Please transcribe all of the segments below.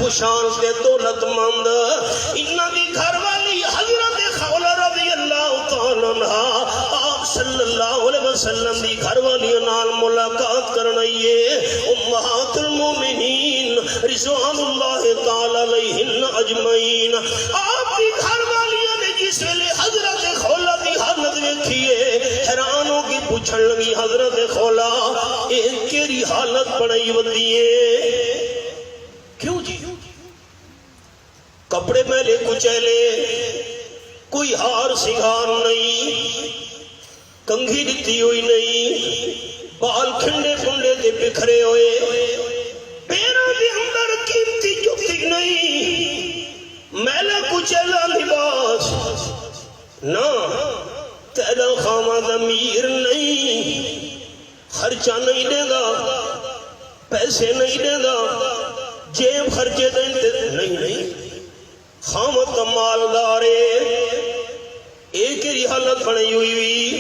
خوشان تے دولت مند انہاں دی گھر والی حضرت خولہ رضی اللہ تعالیٰ عنہ آپ صلی اللہ علیہ وسلم دی گھر والی نال ملاقات کرنائیے امہات المومنین رضوان اللہ تعالیٰ علیہن اجمعین آپ دی گھر والی نے جس ویلے حضرت خولہ دی حالت دیکھیے حیرانوں کی پوچھن لگی حضرت خولہ ایک کیری حالت بڑی ودیے کیوں جی کپڑے میلے کچیلے کوئی ہار سنگار نہیں کنگھی دتی ہوئی نہیں بال کھنڈے پھنڈے دے بکھرے ہوئے پیروں دے اندر قیمتی جوتی نہیں میلہ کچیلا لباس نہ تیرا خامہ ضمیر نہیں خرچہ نہیں دے گا پیسے نہیں دے گا جیب خرچے دیں نہیں خامت مالدارے ایک ہی حالت بنی ہوئی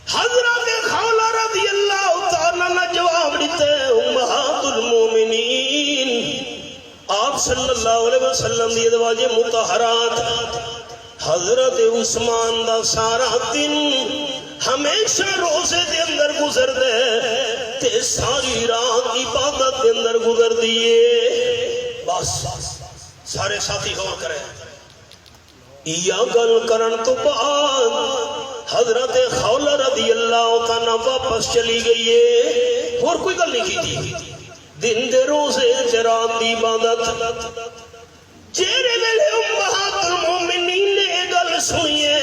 حضرت خولہ رضی اللہ تعالیٰ نے جواب دیتے امہات المومنین آپ صلی اللہ علیہ وسلم دی ازواج مطہرات حضرت عثمان دا سارا دن ہمیشہ روزے دے اندر گزر دے تے ساری رات عبادت دے اندر گزر دیئے بس سارے ساتھی غور کریں یا گل کرن تو بعد حضرت خولہ رضی اللہ تعالیٰ واپس چلی گئی ہے اور کوئی گل نہیں کی تھی دن دے روزے رات دی عبادت جیرے ویلے امہات المومنین نے گل سنیے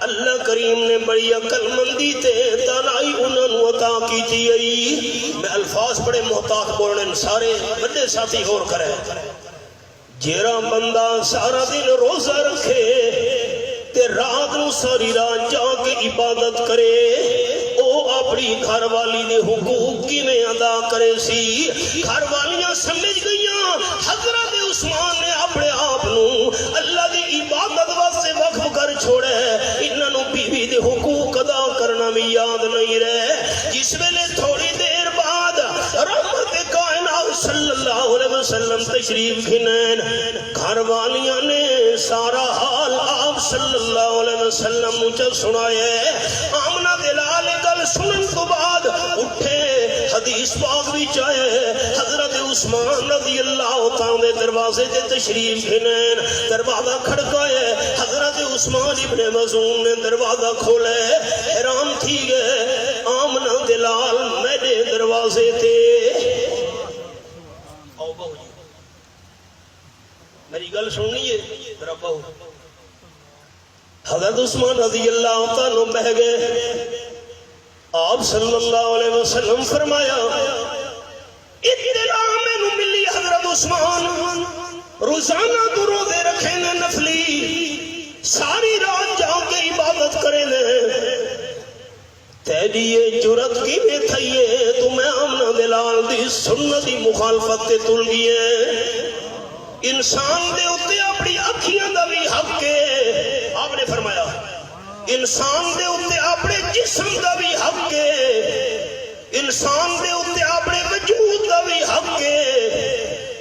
اللہ کریم نے بڑی عقل مندی تے دانائی انہوں نے عطا کی تھی میں الفاظ بڑے محتاط بولنے سارے بڑے ساتھی غور کریں جیرا بندہ سارا دن روزہ رکھے تے رات نو ساری رات جا کے عبادت کرے او اپنی گھر والی نے حقوق کی میں ادا کرے سی گھر والیاں سمجھ گئیاں حضرت عثمان نے اپنے آپ نو اللہ دی عبادت واسطے وقف کر چھوڑے انہاں نو بیوی دے حقوق ادا کرنا بھی یاد نہیں رہے جس ویلے تھوڑی دیر بعد رحمت کائنات صلی اللہ علیہ وسلم تشریف گھنین گھر والیاں نے سارا حال آپ صلی اللہ علیہ وسلم مجھے سنائے آمنہ دلال گل سنن تو بعد اٹھے حدیث پاک بھی چاہے حضرت عثمان رضی اللہ تعالیٰ دروازے دے تشریف گھنین دروازہ کھڑکائے حضرت عثمان ابن مظعون نے دروازہ کھولے حیران تھی گئے آمنہ دلال میرے دروازے تے آؤ بہو جی میری گل سننی ہے ذرا بہو حضرت عثمان رضی اللہ تعالیٰ بہ گئے آپ صلی اللہ علیہ وسلم فرمایا اطلاع میں نو ملی حضرت عثمان روزانہ تو روزے رکھے نے نفلی ساری رات جا کے عبادت کرے نے تیری یہ جرت کی میں تھئیے تو میں آمنہ دلال دی سنتی مخالفت تے تل گئے انسان دے اتے اپنی اکھیاں دا بھی حق ہے آپ نے فرمایا انسان دے اتے اپنے جسم دا بھی حق ہے انسان دے اتے اپنے وجود دا بھی حق ہے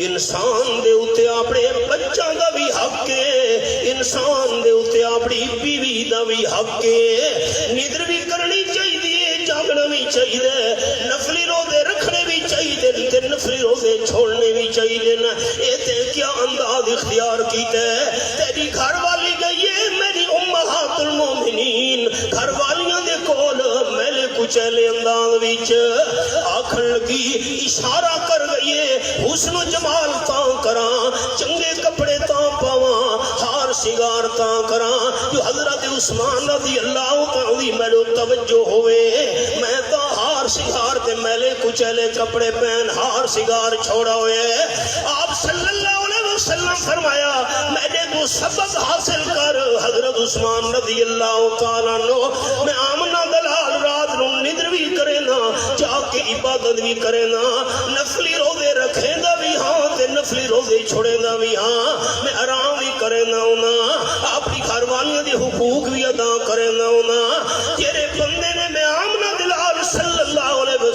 انسان دے اتے اپنے بچہ دا بھی حق ہے انسان دے اتے اپنی بیوی دا بھی حق ہے نیدر بھی کرنی چاہیے جاگنا بھی چاہیے نفلی روزے رکھنے بھی چاہیے تے نفلی روزے چھوڑنے بھی چاہیے نا اے تے کیا انداز اختیار کیتا ہے تیری گھر والی گئی ہے میری امہات المومنین گھر والیاں دے کول میلے کچیلے انداز وچ آکھن لگی اشارہ کر گئی ہے حسن و جمال تاں کراں چنگے کپڑے تاں پاواں ہار سنگار تاں کراں جو حضرت عثمان رضی اللہ تعالی میرے توجہ ہوئے میں تو ہار سنگار تے میلے کچیلے کپڑے پہن ہار سنگار چھوڑا ہوئے آپ صلی اللہ علیہ وسلم فرمایا میں نے تو سبق حاصل کر حضرت عثمان رضی اللہ تعالیٰ نو میں آمنہ دلال رات نو ندر بھی کرے نا جا کے عبادت بھی کرے نا نفلی روزے رکھے دا بھی ہاں تے نفلی روزے چھوڑے دا بھی ہاں میں آرام بھی کرے نا اپنی گھر والیاں دی حقوق بھی ادا کرے نا تیرے بندے نے میں آمنہ دلال صلی اللہ علیہ